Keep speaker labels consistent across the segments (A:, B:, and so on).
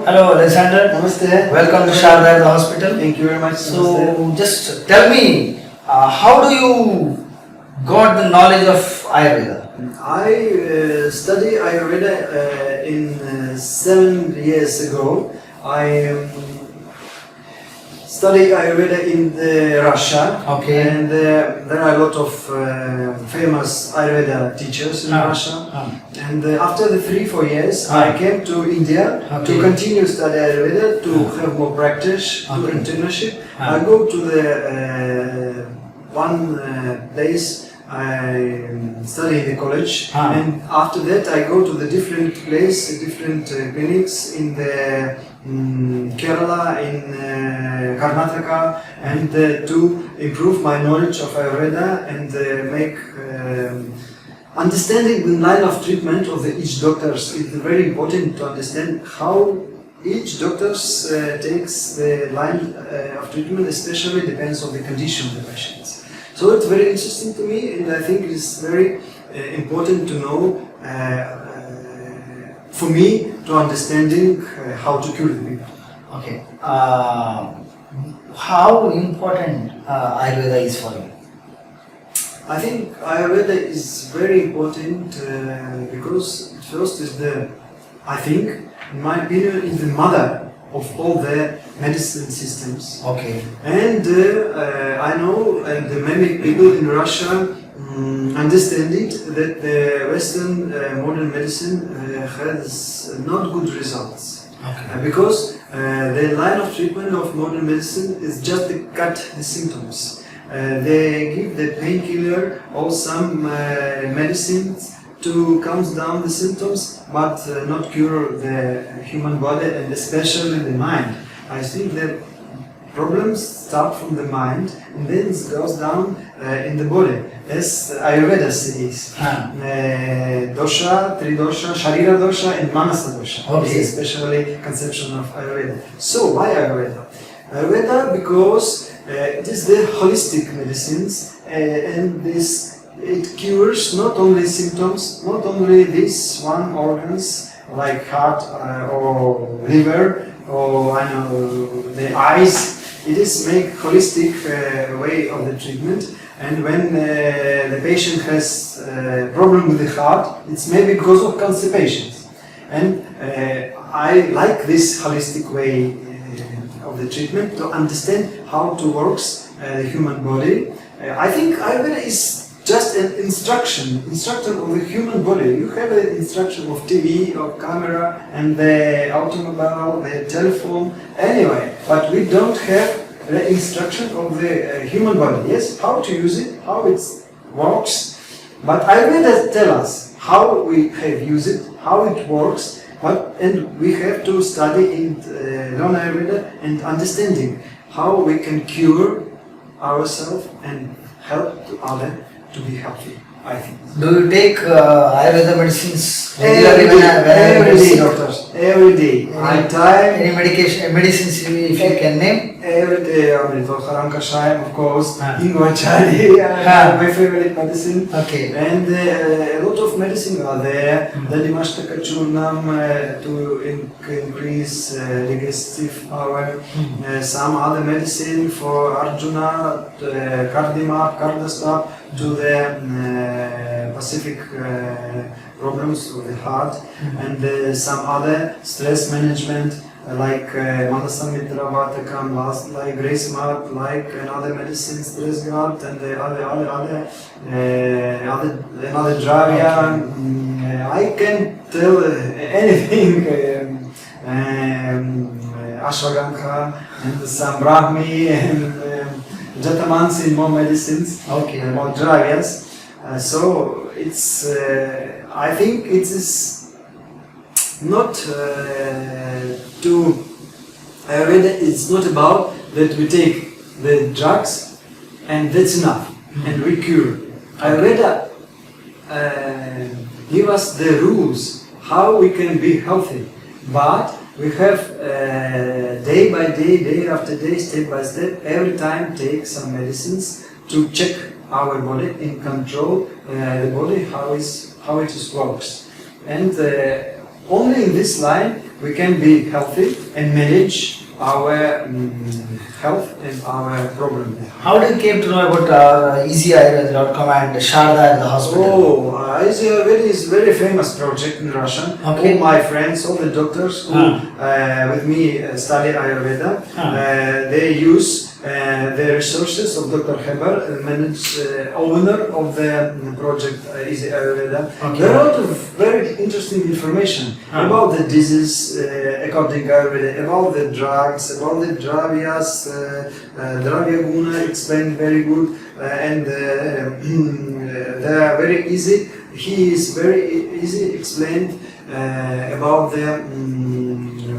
A: Hello, Alexander.
B: Namaste.
A: Welcome to Sharada Ayurveda Hospital.
B: Thank you very much.
A: So, just tell me, how do you got the knowledge of Ayurveda?
B: I study Ayurveda in 7 years ago. I study Ayurveda in Russia.
A: Okay.
B: And there are a lot of famous Ayurveda teachers in Russia. And after the 3-4 years, I came to India to continue study Ayurveda, to have more practice, to internship. I go to the one place I study in the college, and after that I go to the different place, different clinics in the Kerala, in Karnataka, and to improve my knowledge of Ayurveda and make understanding the line of treatment of each doctors. It's very important to understand how each doctor takes the line of treatment, especially depends on the condition of the patients. So it's very interesting to me, and I think it's very important to know for me to understanding how to cure the people.
A: Okay. How important Ayurveda is for you?
B: I think Ayurveda is very important because first is I think, in my opinion, is the mother of all the medicine systems.
A: Okay.
B: And I know, and many people in Russia understand it, that the Western modern medicine has not good results.
A: Okay.
B: Because the line of treatment of modern medicine is just to cut the symptoms. They give the painkiller or some medicines to calm down the symptoms, but not cure the human body and especially the mind. I think the problems start from the mind and then it goes down in the body. As Ayurveda says, dosha, tridosha, Sharira dosha and Manasa dosha.
A: Okay.
B: This is especially conception of Ayurveda. So why Ayurveda? Ayurveda because it is the holistic medicines and it cures not only symptoms, not only these one organs like heart or liver or the eyes. It is make holistic way of the treatment. And when the patient has problem with the heart, it's maybe because of constipations. And I like this holistic way of the treatment to understand how to works the human body. I think Ayurveda is just an instruction of the human body. You have an instruction of TV, of camera, and the automobile, the telephone, anyway. But we don't have the instruction of the human body. Yes, how to use it, how it works. But Ayurveda tell us how we have used it, how it works, and we have to study in learn Ayurveda and understanding how we can cure ourselves and help to others to be healthy, I think.
A: Do you take Ayurveda medicines
B: Every
A: regularly
B: day, doctors. Every day. I try.
A: Any medicines if you can name?
B: Every day I will Haram Kashayam, of course. Ingwa Chai, my favorite medicine.
A: Okay.
B: And a lot of medicine are there. The Dimashtaka Churnam to increase digestive power. Some other medicine for Arjuna, Kardima, Kardastap, to the Pacific problems of the heart, and some other stress management like Manasamitra, Vatakam, like Grace Mat, like another medicine, Stress Guard, and the another Dravya. I can tell anything. Ashwagandha and some Brahmi and Jatamans in more medicines, more Dravyas. So it's, I think it is not Ayurveda, it's not about that we take the drugs and that's enough and we cure. Ayurveda give us the rules how we can be healthy, but we have day by day, day after day, step by step, every time take some medicines to check our body and control the body how it works. And only in this line we can be healthy and manage our health and our problem.
A: How do you came to know about easyayurveda.com and Sharada Ayurveda Hospital?
B: Oh, Easy Ayurveda is a very famous project in Russia.
A: Okay.
B: All my friends, all the doctors who with me study Ayurveda, they use the resources of Dr. Heber, owner of the project Easy Ayurveda.
A: Okay.
B: There are a lot of very interesting information about the disease according to Ayurveda, about the drugs, about the dravyas, Dravya Guna explained very good, and they are very easy. He is very easy explained about the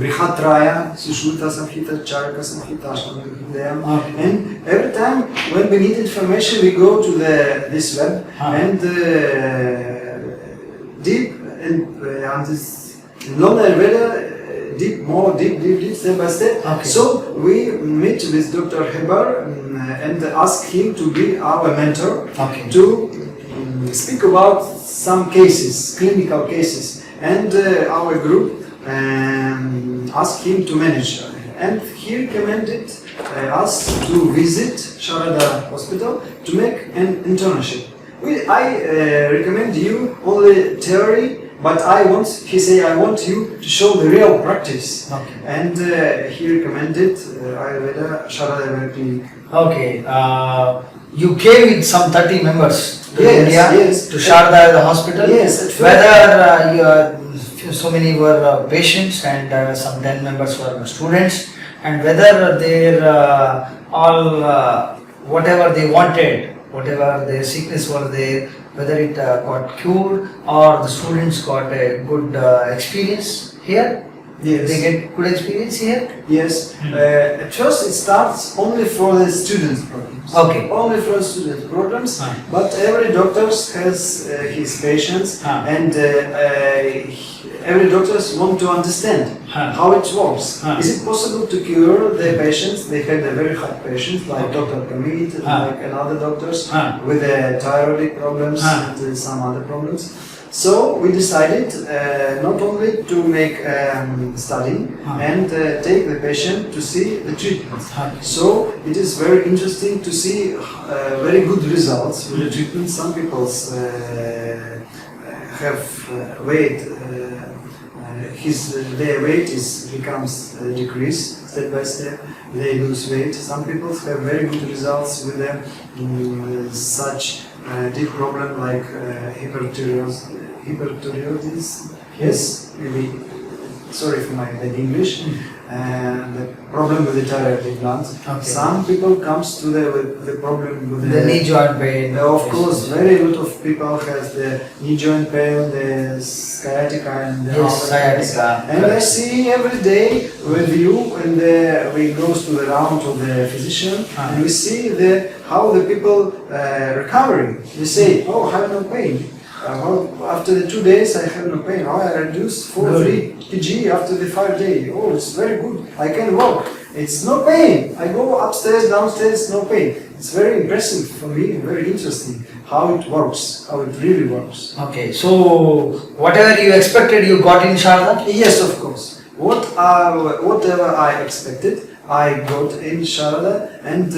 B: Brihatraya, Sushruta Samhita, Charaka Samhita, Ashtanga Samhita. And every time when we need information, we go to this web and deep and this non-Ayurveda, deep, step by step.
A: Okay.
B: So we meet with Dr. Heber and ask him to be our mentor to speak about some cases, clinical cases, and our group asked him to manage. And he recommended us to visit Sharada Hospital to make an internship. I recommend you only theory, but he say I want you to show the real practice.
A: Okay.
B: And he recommended Ayurveda Sharada Ayurveda Clinic.
A: Okay. You came with some 30 members to
B: Yes,
A: India
B: yes.
A: to Sharada Ayurveda Hospital.
B: Yes, at first.
A: Whether so many were patients and some 10 members were students, and whether they're all whatever they wanted, whatever their sickness was there, whether it got cured or the students got a good experience here.
B: Yes.
A: They get good experience here.
B: Yes. At first it starts only for the students' problems.
A: Okay.
B: Only for the students' problems. But every doctor has his patients, and every doctor want to understand how it works. Is it possible to cure the patients? They had a very hard patients like Dr. Kamit, like another doctors with thyroid problems and some other problems. So we decided not only to make study and take the patient to see the treatment. So it is very interesting to see very good results with the treatment. Some people have weight. Their weight becomes decreased step by step. They lose weight. Some people have very good results with them. Such deep problem like hyperthyroidism. Yes, maybe. Sorry for my bad English. And the problem with the thyroid gland.
A: Okay.
B: Some people comes to the problem with
A: The knee joint pain.
B: Of course, very lot of people has the knee joint pain, the sciatica, and the
A: Yes, sciatica.
B: And I see every day with you, and we go to the round of the physician, and we see how the people recovering. They say, "Oh, I have no pain. After the 2 days, I have no pain. Oh, I reduced 3 kg after the 5 days. Oh, it's very good. I can walk. It's no pain. I go upstairs, downstairs, no pain." It's very impressive for me, very interesting how it works, how it really works.
A: Okay, so whatever you expected, you got in Sharada?
B: Yes, of course. Whatever I expected, I got in Sharada, and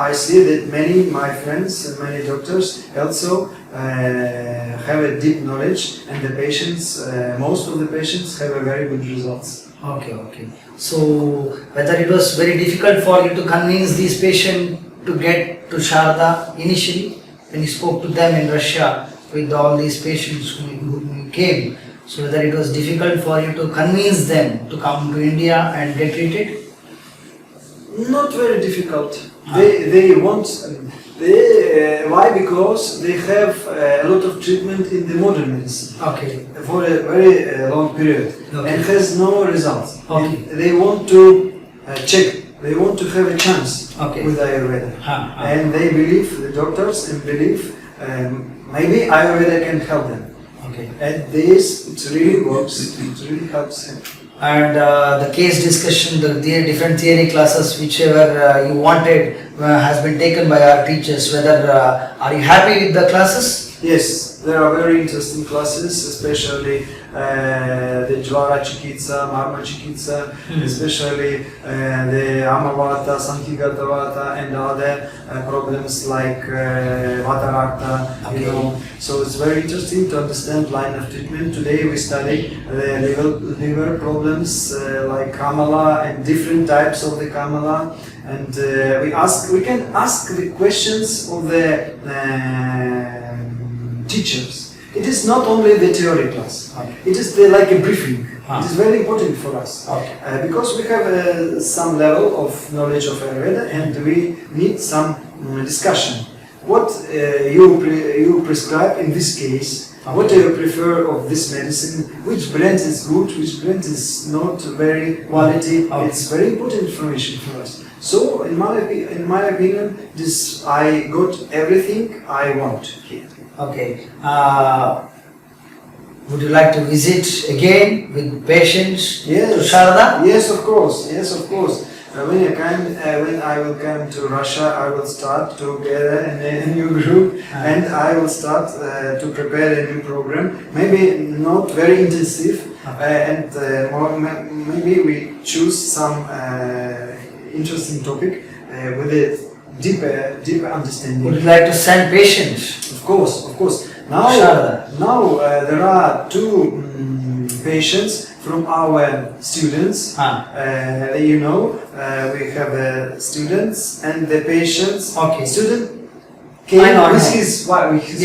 B: I see that many my friends and many doctors also have a deep knowledge, and the patients, most of the patients have a very good results.
A: Okay. So whether it was very difficult for you to convince these patients to get to Sharada initially, when you spoke to them in Russia with all these patients who came, so whether it was difficult for you to convince them to come to India and get treated?
B: Not very difficult. They want. Why? Because they have a lot of treatment in the modern medicine.
A: Okay.
B: For a very long period,
A: Okay.
B: and has no results.
A: Okay.
B: And they want to check. They want to have a chance with Ayurveda, and they believe, the doctors, and believe maybe Ayurveda can help them.
A: Okay.
B: And this, it really works. It really helps them.
A: And the case discussion, the different theory classes, whichever you wanted, has been taken by our teachers. Whether are you happy with the classes?
B: Yes, there are very interesting classes, especially the Jwara Chikitsa, Marma Chikitsa, especially the Amavata, Sankhigata Vata, and other problems like Vata Rakta, you know. So it's very interesting to understand line of treatment. Today we study the liver problems like Kamala and different types of the Kamala, and we can ask the questions of the teachers. It is not only the theory class. It is like a briefing. It is very important for us because we have some level of knowledge of Ayurveda and we need some discussion. What you prescribe in this case? What do you prefer of this medicine? Which brand is good? Which brand is not very quality? It's very important information for us. So in my opinion, I got everything I want here.
A: Okay. Would you like to visit again with patients to Sharada?
B: Yes, of course. Yes, of course. When I will come to Russia, I will start to gather a new group and I will start to prepare a new program. Maybe not very intensive, and maybe we choose some interesting topic with a deeper understanding.
A: Would you like to send patients?
B: Of course, of course. Now there are two patients from our students. You know, we have students and the patients. Student came with his wife,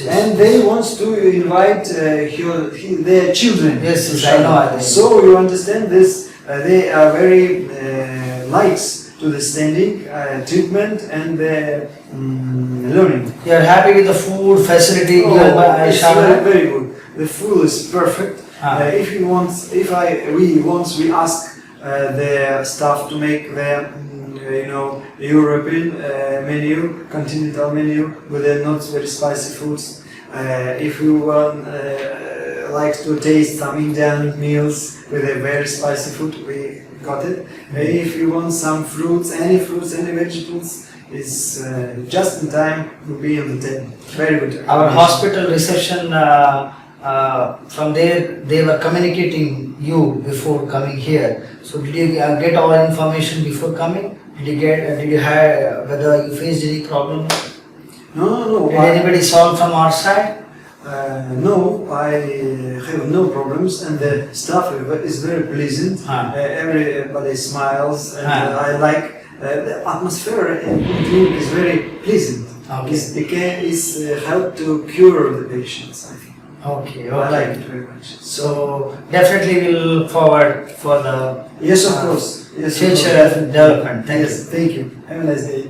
B: and they want to invite their children.
A: Yes, I know.
B: So you understand this? They are very likes to the standing treatment and the learning.
A: You are happy with the food facility given by Sharada?
B: Very good. The food is perfect. We ask the staff to make the European menu, continental menu with not very spicy foods. If you want like to taste some Indian meals with a very spicy food, we got it. If you want some fruits, any vegetables, is just in time to be on the table. Very good.
A: Our hospital reception, from there they were communicating you before coming here. So did you get all information before coming? Did you have whether you faced any problem?
B: No.
A: Did anybody solve from our side?
B: No, I have no problems, and the staff is very pleasant. Everybody smiles, and I like the atmosphere in the clinic is very pleasant. It's help to cure the patients, I think.
A: Okay.
B: I like it very much.
A: So definitely we'll look forward for the
B: yes, of course.
A: future development. Thank you.
B: Thank you. Have a nice day.